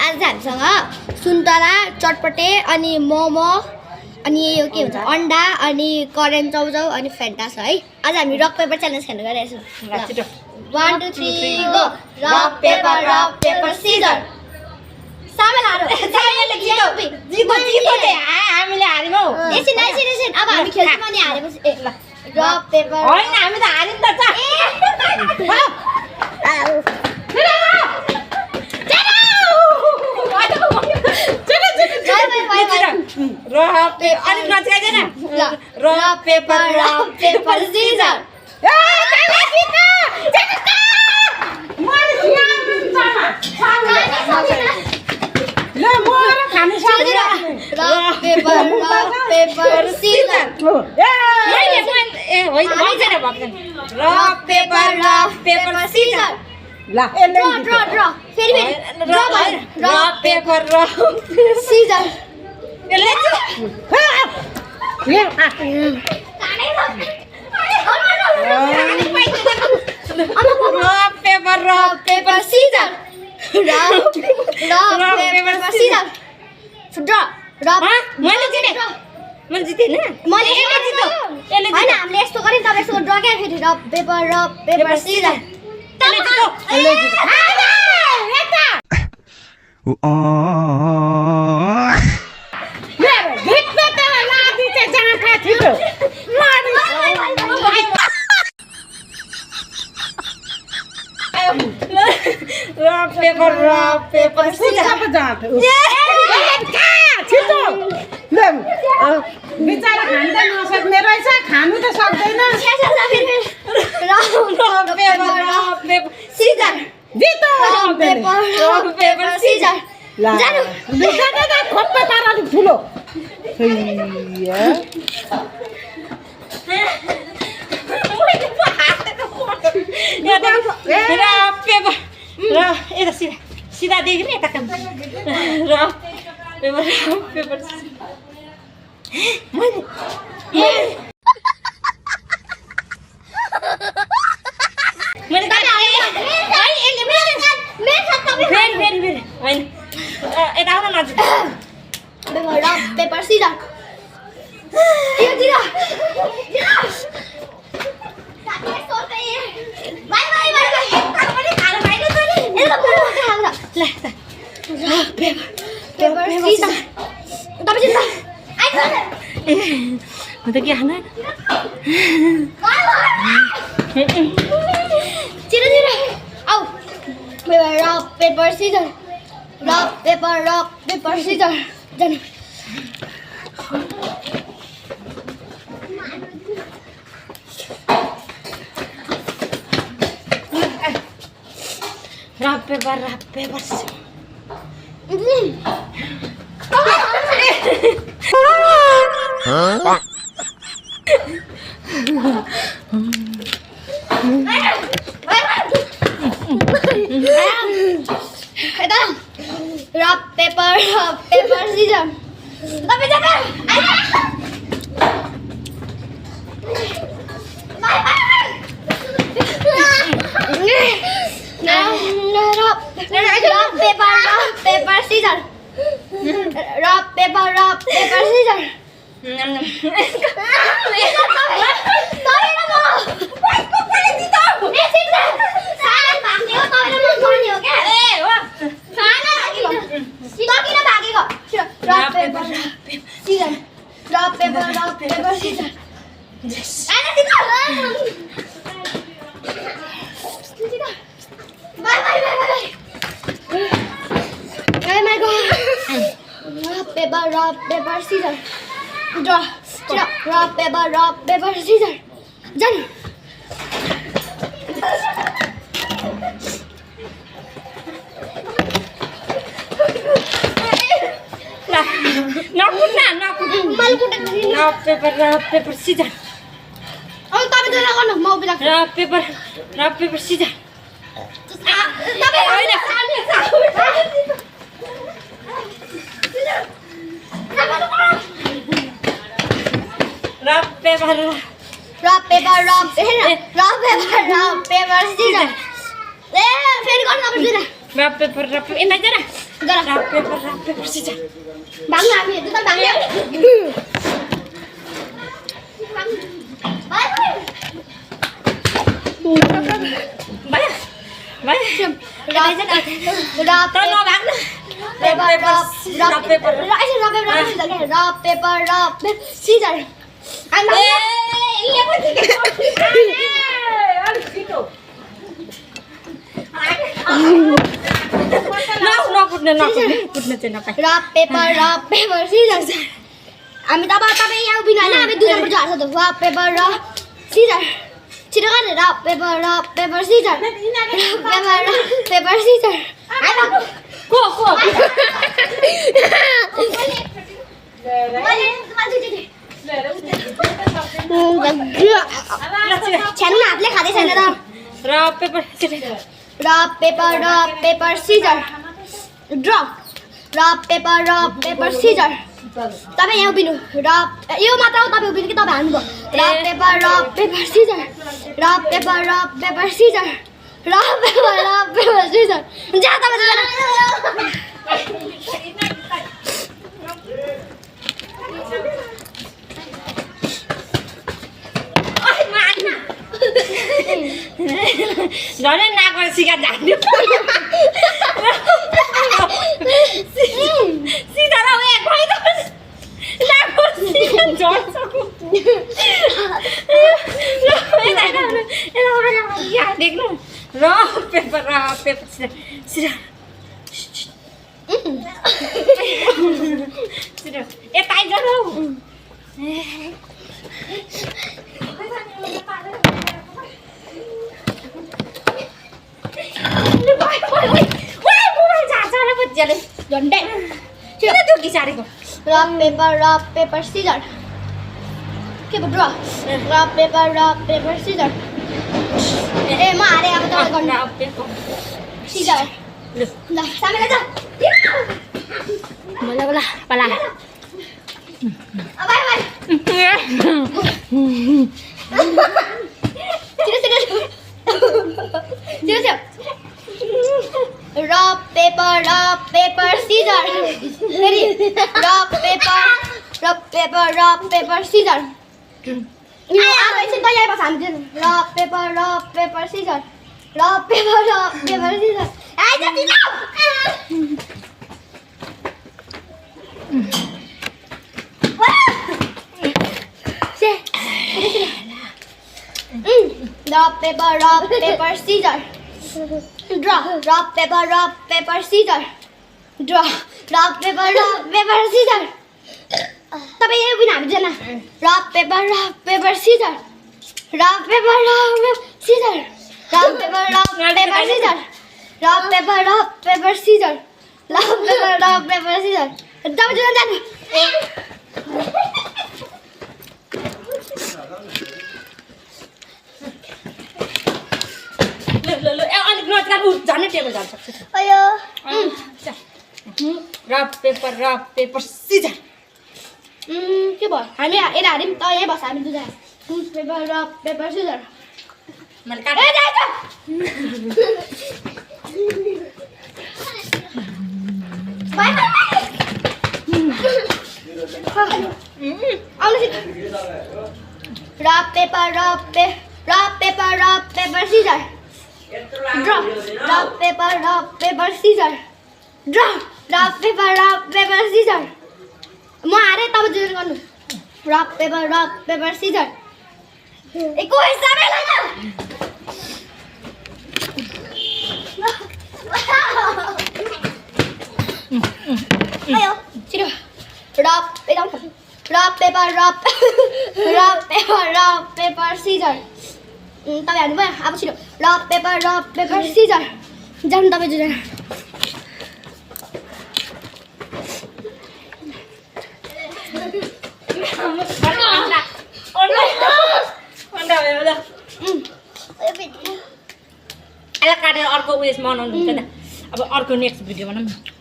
आज हामीसँग सुन्तला चटपटे अनि मोमो अनि यो के भन्छ अन्डा अनि करेन्ट चाउचाउ अनि फेन्टा छ है। आज हामी रक पेपर च्यालेन्ज खेल्न गइरहेछौँ। 1 2 3 गो। Rock paper scissor. सामेल हारो। सामेलले जित्यो दे हामीले हार्यौ। एकछिन अब हामी खेल्छौँ अनि हारेपछि रक पेपर हैन हामी त हार्यौँ त रक पेपर सिजर। बिचारा खान त नसक्ने रहेछ, खानु त सक्दैन। खोप्पा पारा अलिक ठुलो सीधा देख्ने यता काम paper paper scissor. Untuk gimana? Cira. Au. Rock paper scissors. Rock paper scissors. Jangan. Rock paper scissors. Rock paper scissors. Tapi jangan. Rock paper scissors. Rock paper scissors. Rock paper scissors. Draw. Rock paper scissors. Jangan. Rock paper scissors. Oh, tapi tu nak kau mau bilang. Rock paper scissors. Tapi Rock paper scissors. फेरि गर्न पर्दैन। Rock paper. Ini aja dah. गर rough paper Caesar भाग्न हामी हेर्नु त भाग्ने भयो भयो रफ त नभाग्नु पेपर सिजर नकुट्ने कुट्ने चाहिँ नपाइ रफ पेपर सिजर हामी तपाईँ यहाँ उभिनु होइन हामी दुईजना बुझ्नु हाल्छ त रफ सिजर छिटो गर्ने rock paper scissor paper scissor को छ्यानु हातले खाँदै छैन त rock paper scissor rock paper scissor draw rock paper scissor तपाईँ यहाँ उभिनु रफ यो मात्र हो तपाईँ उभिनु कि तपाईँ हान्नुभयो rock paper scissor rock paper scissor rock paper scissor जा तपाईँ झन् नाकबाट सिका झान्यो सिधा र उयो खै त नाकबाट सिका झर्छ देख्नु रफ पेपर सिधा यता आइज न झन्डै किन दुखी सारेको रफ पेपर सिजर के पो ड्र रफ पेपर सिजर ए म हारे अब तपाईँ गर्नु सिजर ल सामेला जा बोला बोला पला अब आइ छिटो रफ पेपर सिजर फेरि रफ पेपर सिजर अब एकछिन तयार बस हामी rock paper scissor rock paper scissor आइज तिमी rock paper scissor draw rock paper scissor draw rock paper scissor तपाईँ यही बिना हामी जना rock paper scissor rock paper scissor rock paper scissor rock paper scissor rock paper scissor तपाईँ जना जानु ल अलिक नचका झन् टेबल झन् सक्छ अयो रफ पेपर सिजर के भयो हामी यता हार्यौँ त यहीँ बस्छ हामी दुईजना पेपर सिजर मैले rock paper scissor draw rock paper scissor draw rock paper scissor म हारेँ तपाईँ जुन गर्नु रफ पेपर सिजर एको हिसाबले आयो छिटो रफ पेपर सिजर तपाईँ हान्नुभयो अब छिटो रफ पेपर सिजर जानु तपाईँ दुईजना यसलाई काटेर अर्को उयस बनाउनु हुन्छ नि अब अर्को नेक्स्ट भिडियो बनाऊँ